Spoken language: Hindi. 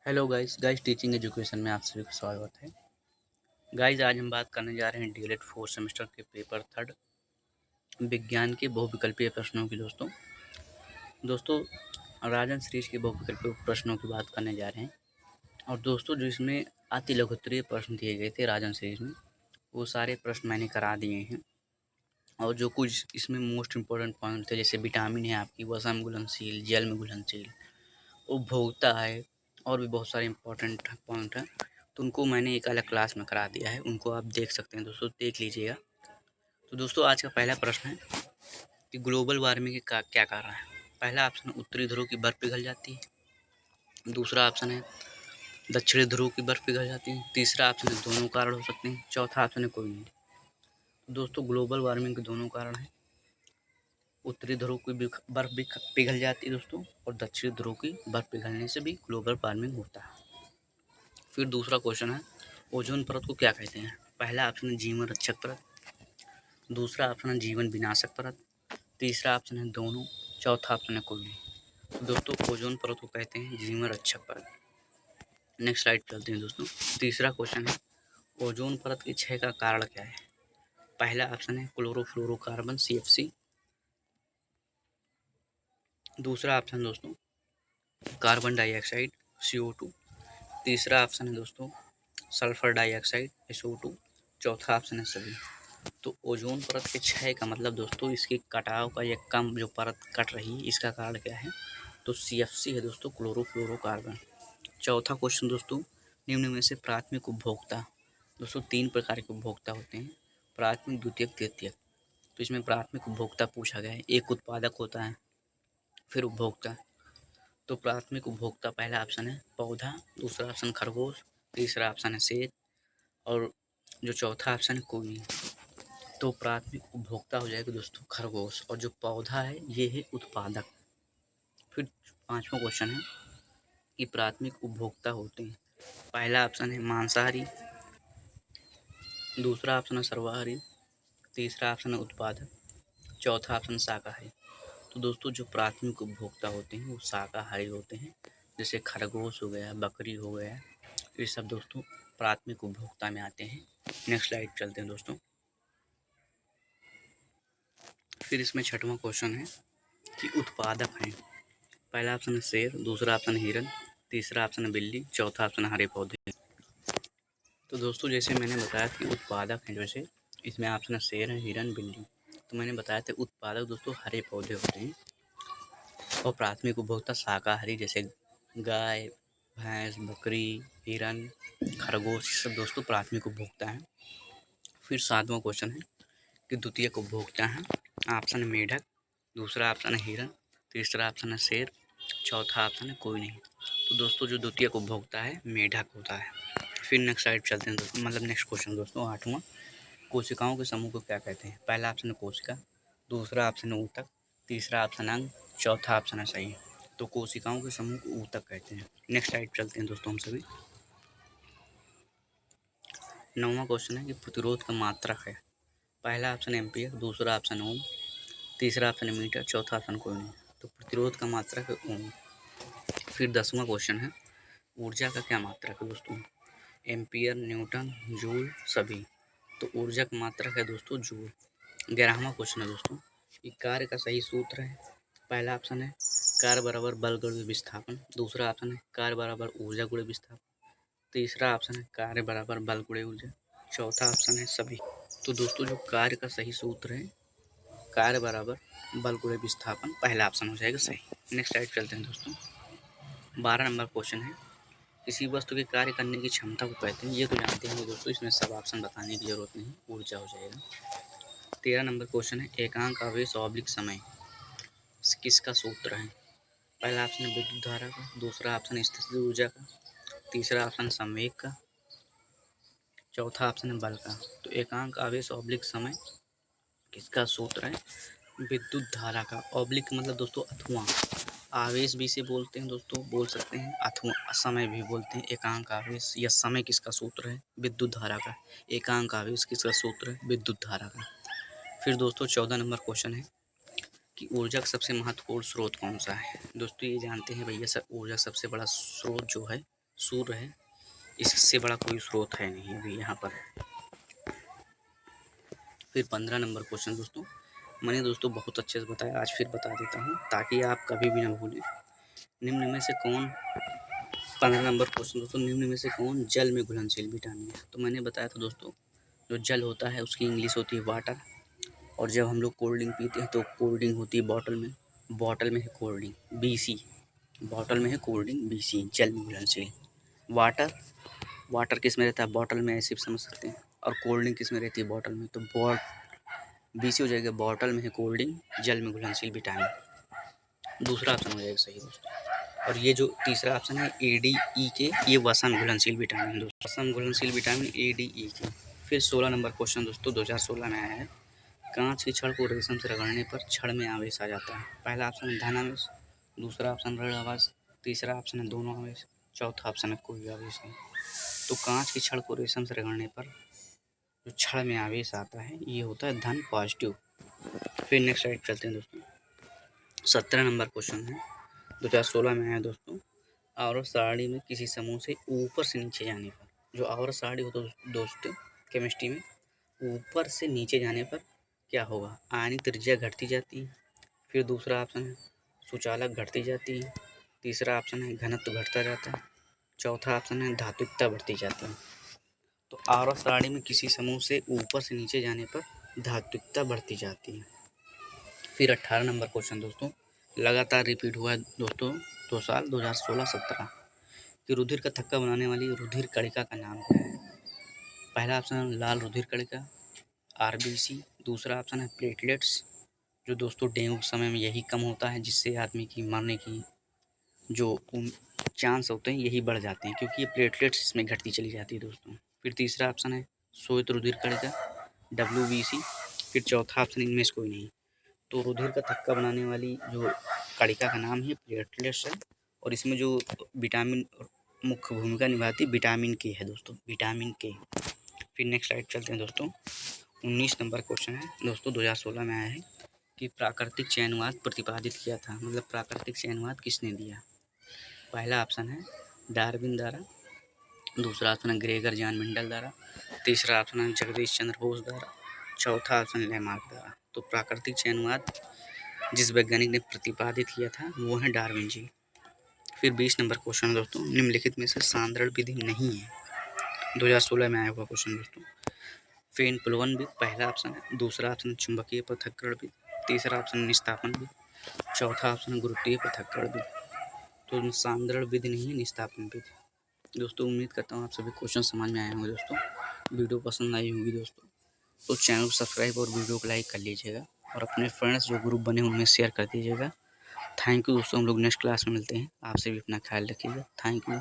हेलो गाइस टीचिंग एजुकेशन में आप सभी का स्वागत है। गाइस आज हम बात करने जा रहे हैं डीएलएड फोर्थ सेमेस्टर के पेपर थर्ड विज्ञान के बहुविकल्पीय प्रश्नों की। दोस्तों राजन सीरीज के बहुविकल्पीय प्रश्नों की बात करने जा रहे हैं। और दोस्तों जो इसमें अति लघुत्तरीय प्रश्न दिए गए थे राजन सीरीज में, वो सारे प्रश्न मैंने करा दिए हैं। और जो कुछ इसमें मोस्ट इम्पोर्टेंट पॉइंट थे, जैसे विटामिन है आपकी, वसा में घुलनशील, जल में घुलनशील, उपभोक्ता है, और भी बहुत सारे इंपॉर्टेंट पॉइंट हैं, तो उनको मैंने एक अलग क्लास में करा दिया है। उनको आप देख सकते हैं दोस्तों, देख लीजिएगा। तो दोस्तों आज का पहला प्रश्न है कि ग्लोबल वार्मिंग का क्या कारण है। पहला ऑप्शन उत्तरी ध्रुव की बर्फ पिघल जाती है। दूसरा ऑप्शन है दक्षिणी ध्रुव की बर्फ पिघल जाती है। तीसरा ऑप्शन है दोनों कारण हो सकते हैं। चौथा ऑप्शन है कोई नहीं। तो दोस्तों ग्लोबल वार्मिंग के दोनों कारण हैं। उत्तरी ध्रुव की बर्फ भी पिघल जाती है दोस्तों, और दक्षिणी ध्रुव की बर्फ पिघलने से भी ग्लोबल वार्मिंग होता है। फिर दूसरा क्वेश्चन है ओजोन परत को क्या कहते हैं। पहला ऑप्शन है जीवन रक्षक परत। दूसरा ऑप्शन है जीवन विनाशक परत। तीसरा ऑप्शन है दोनों। चौथा ऑप्शन है कोई नहीं। तो दोस्तों ओजोन परत को कहते हैं जीवन रक्षक परत। नेक्स्ट स्लाइड चलते हैं दोस्तों। तीसरा क्वेश्चन है ओजोन परत के क्षय का कारण क्या है। पहला ऑप्शन है क्लोरोफ्लोरोकार्बन CFC। दूसरा ऑप्शन दोस्तों कार्बन डाइऑक्साइड CO2। तीसरा ऑप्शन है दोस्तों सल्फर डाइऑक्साइड SO2। चौथा ऑप्शन है सभी। तो ओजोन परत के क्षय का मतलब दोस्तों इसके कटाव का या कम जो परत कट रही है, इसका कारण क्या है, तो CFC है दोस्तों, क्लोरोफ्लोरोकार्बन। चौथा क्वेश्चन दोस्तों निम्न में से प्राथमिक उपभोक्ता। दोस्तों 3 प्रकार के उपभोक्ता होते हैं, प्राथमिक, द्वितीयक, तृतीयक। तो इसमें प्राथमिक उपभोक्ता पूछा गया है। एक उत्पादक होता है, फिर उपभोक्ता। तो प्राथमिक उपभोक्ता पहला ऑप्शन है पौधा, दूसरा ऑप्शन खरगोश, तीसरा ऑप्शन है सेब, और जो चौथा ऑप्शन है कोई नहीं। तो प्राथमिक उपभोक्ता हो जाएगा दोस्तों खरगोश, और जो पौधा है ये है उत्पादक। फिर पांचवा क्वेश्चन है कि प्राथमिक उपभोक्ता होते हैं। पहला ऑप्शन है मांसाहारी, दूसरा ऑप्शन है सर्वाहारी, तीसरा ऑप्शन है उत्पादक, चौथा ऑप्शन शाकाहारी। तो दोस्तों जो प्राथमिक उपभोक्ता होते हैं वो शाकाहारी होते हैं, जैसे खरगोश हो गया, बकरी हो गया, ये सब दोस्तों प्राथमिक उपभोक्ता में आते हैं। नेक्स्ट स्लाइड चलते हैं दोस्तों। फिर इसमें छठवां क्वेश्चन है कि उत्पादक हैं। पहला ऑप्शन है शेर, दूसरा ऑप्शन है हिरन, तीसरा ऑप्शन है बिल्ली, चौथा ऑप्शन है हरे पौधे। तो दोस्तों जैसे मैंने बताया कि उत्पादक हैं, जैसे इसमें ऑप्शन है शेर है, हिरन, बिल्ली। तो मैंने बताया था उत्पादक दोस्तों हरे पौधे होते हैं, और प्राथमिक उपभोक्ता शाकाहारी जैसे गाय, भैंस, बकरी, हिरन, खरगोश, सब दोस्तों प्राथमिक उपभोक्ता हैं। फिर सातवां क्वेश्चन है कि द्वितीयक उपभोक्ता हैं। ऑप्शन है मेढक, दूसरा ऑप्शन है हिरन, तीसरा ऑप्शन है शेर, चौथा ऑप्शन है कोई नहीं। तो दोस्तों जो द्वितीयक उपभोक्ता है मेढक होता है। फिर नेक्स्ट साइड चलते हैं दोस्तों, मतलब नेक्स्ट क्वेश्चन दोस्तों आठवां, कोशिकाओं के समूह को क्या कहते हैं। पहला ऑप्शन है कोशिका, दूसरा ऑप्शन है ऊतक, तीसरा ऑप्शन है अंग, चौथा ऑप्शन है सही। तो कोशिकाओं के समूह को ऊतक कहते हैं। नेक्स्ट साइड चलते हैं दोस्तों हम सभी। नौवां क्वेश्चन है कि प्रतिरोध का मात्रक है। पहला ऑप्शन एम्पियर, दूसरा ऑप्शन ओम, तीसरा ऑप्शन है मीटर, चौथा ऑप्शन कोई नहीं। तो प्रतिरोध का मात्रक है ओम। फिर 10वां क्वेश्चन है ऊर्जा का क्या मात्रक है दोस्तों। एम्पियर, न्यूटन, जूल, सभी। तो ऊर्जा का मात्रक है दोस्तों जूल। 11वां क्वेश्चन है दोस्तों कि कार्य का सही सूत्र है। पहला ऑप्शन है कार्य बराबर बल गुणे विस्थापन, दूसरा ऑप्शन है कार्य बराबर ऊर्जा गुणे विस्थापन, तीसरा ऑप्शन है कार्य बराबर बल गुणे ऊर्जा, चौथा ऑप्शन है सभी। तो दोस्तों जो कार्य का सही सूत्र है कार्य बराबर बल गुणे विस्थापन, पहला ऑप्शन हो जाएगा सही। नेक्स्ट स्लाइड चलते हैं दोस्तों। 12 नंबर क्वेश्चन है किसी वस्तु के कार्य करने की क्षमता को कहते हैं। ये तो जानते हैं दोस्तों, इसमें सब ऑप्शन बताने की जरूरत नहीं, ऊर्जा हो जाएगा। 13 नंबर क्वेश्चन है एकांक आवेश ऑब्लिक समय किसका सूत्र है। पहला ऑप्शन है विद्युत धारा का, दूसरा ऑप्शन है स्थितिज ऊर्जा का, तीसरा ऑप्शन संवेग का, चौथा ऑप्शन है बल का। तो एकांक आवेश ऑब्लिक समय किसका सूत्र है, विद्युत धारा का। ऑब्लिक मतलब दोस्तों अथवा, आवेश भी से बोलते हैं दोस्तों, बोल सकते हैं, अथवा समय भी बोलते हैं। एकांक आवेश या समय किसका सूत्र है, विद्युत धारा का। एकांक आवेश किसका सूत्र है, विद्युत धारा का। फिर दोस्तों 14 नंबर क्वेश्चन है कि ऊर्जा का सबसे महत्वपूर्ण स्रोत कौन सा है। दोस्तों ये जानते हैं भैया, सब ऊर्जा सबसे बड़ा स्रोत जो है सूर्य है, इससे बड़ा कोई स्रोत है नहीं अभी यहाँ पर। फिर 15 नंबर क्वेश्चन दोस्तों, मैंने दोस्तों बहुत अच्छे से बताया, आज फिर बता देता हूँ ताकि आप कभी भी ना भूलें। निम्न में से कौन 15 नंबर क्वेश्चन दोस्तों, निम्न में से कौन जल में घुलनशील विटामिन है? तो मैंने बताया था दोस्तों, जो जल होता है उसकी इंग्लिश होती है वाटर, और जब हम लोग कोल्ड ड्रिंक पीते हैं तो कोल्ड ड्रिंक होती है बॉटल में, बॉटल में है कोल्ड ड्रिंक BC, बॉटल में है कोल्ड ड्रिंक BC, जल में घुलनशील। वाटर, वाटर किस में रहता है? बॉटल में, ऐसे भी समझ सकते हैं। और कोल्ड ड्रिंक किस में रहती है? बॉटल में, तो BC हो जाएगा, बॉटल में है कोल्ड ड्रिंक, जल में घुलनशील विटामिन। दूसरा ऑप्शन हो जाएगा सही दोस्तों। और ये जो तीसरा ऑप्शन है ADE ये वसा में घुलनशील विटामिन दोस्तों, वसा में घुलनशील विटामिन ADE। फिर 16 नंबर क्वेश्चन दोस्तों 2016 में आया है, कांच की छड़ को रेशम से रगड़ने पर छड़ में आवेश आ जाता है। पहला ऑप्शन है धन आवेश, दूसरा ऑप्शन ऋण आवेश, तीसरा ऑप्शन है दोनों आवेश, चौथा ऑप्शन है कोई आवेश नहीं। तो कांच की छड़ को रेशम से रगड़ने पर जो छड़ में आवेश आता है ये होता है धन, पॉजिटिव। फिर नेक्स्ट साइड चलते हैं दोस्तों, 17 नंबर क्वेश्चन है 2016 में आया दोस्तों, आवर्त सारणी में किसी समूह से ऊपर से नीचे जाने पर, जो आवर्त सारणी होता है दोस्तों केमिस्ट्री में, ऊपर से नीचे जाने पर क्या होगा? आयनिक त्रिज्या घटती जाती है। फिर दूसरा ऑप्शन है सुचालक घटती जाती है, तीसरा ऑप्शन है घनत्व घटता जाता है, चौथा ऑप्शन है धात्विकता बढ़ती जाती है। तो आवर्त सारणी में किसी समूह से ऊपर से नीचे जाने पर धात्विकता बढ़ती जाती है। फिर 18 नंबर क्वेश्चन दोस्तों, लगातार रिपीट हुआ है दोस्तों 2 साल 2016-17 कि रुधिर का थक्का बनाने वाली रुधिर कणिका का नाम क्या है? पहला ऑप्शन है लाल रुधिर कणिका RBC, दूसरा ऑप्शन है प्लेटलेट्स, जो दोस्तों डेंगू के समय में यही कम होता है, जिससे आदमी की मरने की जो चांस होते हैं यही बढ़ जाते हैं, क्योंकि ये प्लेटलेट्स इसमें घटती चली जाती है दोस्तों। फिर तीसरा ऑप्शन है श्वेत रुधिर कणिका WBC, फिर चौथा ऑप्शन इनमें से कोई नहीं। तो रुधिर का थक्का बनाने वाली जो कणिका का नाम है प्लेटलेट्स है, और इसमें जो विटामिन मुख्य भूमिका निभाती है विटामिन K है दोस्तों, विटामिन K। फिर नेक्स्ट स्लाइड चलते हैं दोस्तों, 19 नंबर क्वेश्चन है दोस्तों 2016 में आया है कि प्राकृतिक चयनवाद प्रतिपादित किया था, मतलब प्राकृतिक चयनवाद किसने दिया? पहला ऑप्शन है डार्विन द्वारा, दूसरा ऑप्शन है ग्रेगर जॉन मेंडल द्वारा, तीसरा ऑप्शन है जगदीश चंद्र बोस द्वारा, चौथा ऑप्शन लैमार्क द्वारा। तो प्राकृतिक चयनवाद जिस वैज्ञानिक ने प्रतिपादित किया था वो है डार्विन जी। फिर 20 नंबर क्वेश्चन दोस्तों, निम्नलिखित में से सांद्रण विधि नहीं है, 2016 में आया हुआ क्वेश्चन दोस्तों। फेन प्लवन विधि पहला ऑप्शन है, दूसरा ऑप्शन चुंबकीय पृथक्करण विधि, तीसरा ऑप्शन निस्तापन विधि, चौथा ऑप्शन गुरुत्वीय पृथक्करण विधि। तो सांद्रण विधि नहीं है, निस्तापन विधि। दोस्तों उम्मीद करता हूँ आप सभी क्वेश्चन समझ में आए होंगे दोस्तों, वीडियो पसंद आई होगी दोस्तों, तो चैनल को सब्सक्राइब और वीडियो को लाइक कर लीजिएगा, और अपने फ्रेंड्स जो ग्रुप बने उनमें शेयर कर दीजिएगा। थैंक यू दोस्तों, हम लोग नेक्स्ट क्लास में मिलते हैं, आप सभी अपना ख्याल रखिएगा। Thank you.